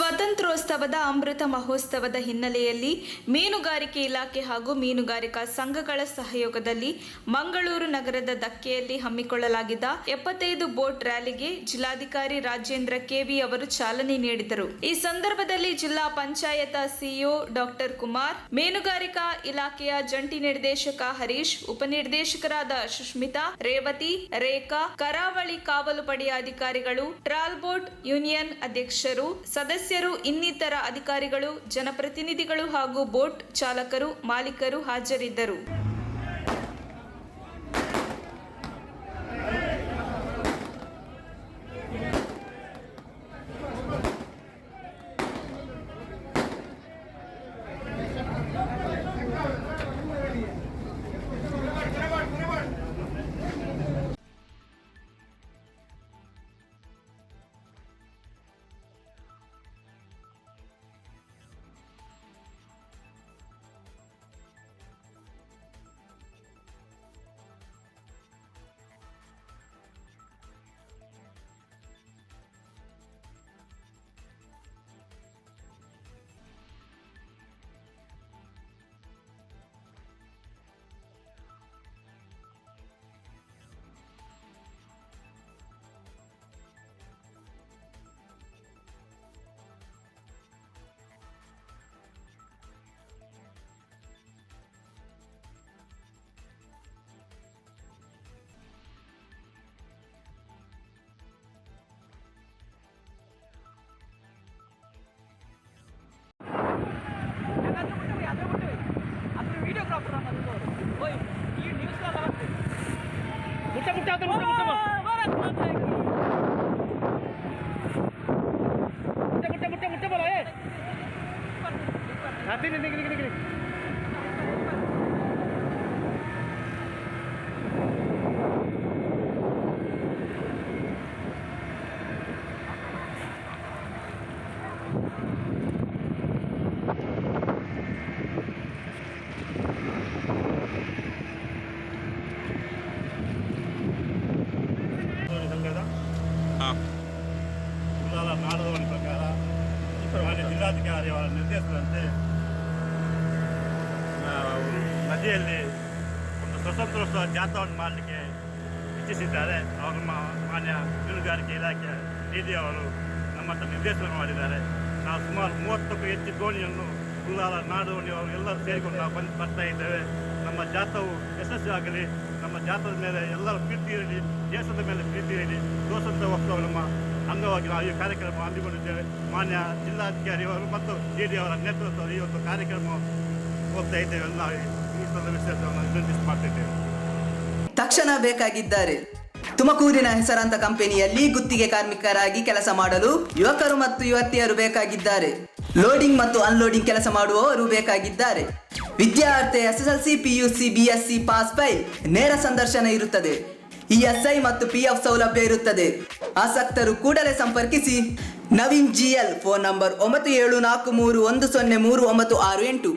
ಸ್ವಾತಂತ್ರ್ಯೋತ್ಸವದ ಅಮೃತ ಮಹೋತ್ಸವದ ಹಿನ್ನೆಲೆಯಲ್ಲಿ ಮೀನುಗಾರಿಕೆ ಇಲಾಖೆ ಹಾಗೂ ಮೀನುಗಾರಿಕಾ ಸಂಘಗಳ ಸಹಯೋಗದಲ್ಲಿ ಮಂಗಳೂರು ನಗರದ ಧಕ್ಕೆಯಲ್ಲಿ ಹಮ್ಮಿಕೊಳ್ಳಲಾಗಿದ್ದ 75 ಬೋಟ್ ರ್ಯಾಲಿಗೆ ಜಿಲ್ಲಾಧಿಕಾರಿ ರಾಜೇಂದ್ರ ಕೆವಿ ಅವರು ಚಾಲನೆ ನೀಡಿದರು. ಈ ಸಂದರ್ಭದಲ್ಲಿ ಜಿಲ್ಲಾ ಪಂಚಾಯತ್ ಸಿಇಒ ಡಾಕ್ಟರ್ ಕುಮಾರ್, ಮೀನುಗಾರಿಕಾ ಇಲಾಖೆಯ ಜಂಟಿ ನಿರ್ದೇಶಕ ಹರೀಶ್, ಉಪನಿರ್ದೇಶಕರಾದ ಸುಷ್ಮಿತಾ, ರೇವತಿ, ರೇಖಾ, ಕರಾವಳಿ ಕಾವಲು ಪಡೆಯ ಅಧಿಕಾರಿಗಳು, ಟ್ರಾಲ್ ಬೋಟ್ ಯೂನಿಯನ್ ಅಧ್ಯಕ್ಷರು, ಸದಸ್ಯರು, ಇನ್ನಿತರ ಅಧಿಕಾರಿಗಳು, ಜನಪ್ರತಿನಿಧಿಗಳು ಹಾಗೂ ಬೋಟ್ ಚಾಲಕರು, ಮಾಲೀಕರು ಹಾಜರಿದ್ದರು. ನಾಡದವನಿ ಪ್ರಕಾರ ಮಾನ್ಯ ಜಿಲ್ಲಾಧಿಕಾರಿ ಅವರ ನಿರ್ದೇಶನದಂತೆ ನದಿಯಲ್ಲಿ ಒಂದು ಸ್ವತಂತ್ರೋತ್ಸವ ಜಾಥಾವನ್ನು ಮಾಡಲಿಕ್ಕೆ ಇಚ್ಛಿಸಿದ್ದಾರೆ. ಅವರು ಮಾನ್ಯ ಮೀನುಗಾರಿಕೆ ಇಲಾಖೆ ಡಿಡಿ ಅವರು ನಮ್ಮ ಹತ್ರ ನಿರ್ದೇಶನ ಮಾಡಿದ್ದಾರೆ. ನಾವು ಸುಮಾರು 30ಕ್ಕೂ ಹೆಚ್ಚು ದೋಣಿಯನ್ನು ಉಳ್ಳಾಲ ನಾಡೋಣಿ ಅವರು ಎಲ್ಲರೂ ಸೇರಿಕೊಂಡು ನಾವು ಬರ್ತಾ ಇದ್ದೇವೆ. ನಮ್ಮ ಜಾಥಾವು ಯಶಸ್ವಿಯಾಗಲಿ, ನಮ್ಮ ಜಾಥಾದ ಮೇಲೆ ಎಲ್ಲರ ಪ್ರೀತಿ ಇರಲಿ, ದೇಶದ ಮೇಲೆ ಪ್ರೀತಿ ಇರಲಿ. ಸ್ವಾತಂತ್ರ್ಯೋತ್ಸವ ನಮ್ಮ ಅಂಗವಾಗಿ ನಾವು ಈ ಕಾರ್ಯಕ್ರಮ ಹಮ್ಮಿಕೊಂಡಿದ್ದೇವೆ. ಮಾನ್ಯ ಜಿಲ್ಲಾಧಿಕಾರಿ ಅವರು ಮತ್ತು ಡಿ ಅವರ ನೇತೃತ್ವದಲ್ಲಿ ಈ ಒಂದು ಕಾರ್ಯಕ್ರಮ ಹೋಗ್ತಾ ಇದ್ದೇವೆ. ನಾವು ಈ ವಿಷಯವನ್ನು ವಿನಂತಿಸಿ ಮಾಡ್ತಿದ್ದೇವೆ. ತಕ್ಷಣ ಬೇಕಾಗಿದ್ದಾರೆ. ತುಮಕೂರಿನ ಹೆಸರಾಂತ ಕಂಪನಿಯಲ್ಲಿ ಗುತ್ತಿಗೆ ಕಾರ್ಮಿಕರಾಗಿ ಕೆಲಸ ಮಾಡಲು ಯುವಕರು ಮತ್ತು ಯುವತಿಯರು ಬೇಕಾಗಿದ್ದಾರೆ. ಲೋಡಿಂಗ್ ಮತ್ತು ಅನ್ಲೋಡಿಂಗ್ ಕೆಲಸ ಮಾಡುವವರು ಬೇಕಾಗಿದ್ದಾರೆ. ವಿದ್ಯಾರ್ಥಿ SSLC, PUC, BSc pass by ನೇರ ಸಂದರ್ಶನ ಇರುತ್ತದೆ. ESI ಮತ್ತು PF ಸೌಲಭ್ಯ ಇರುತ್ತದೆ. ಆಸಕ್ತರು ಕೂಡಲೇ ಸಂಪರ್ಕಿಸಿ. Naveen GL, phone number 9743103968.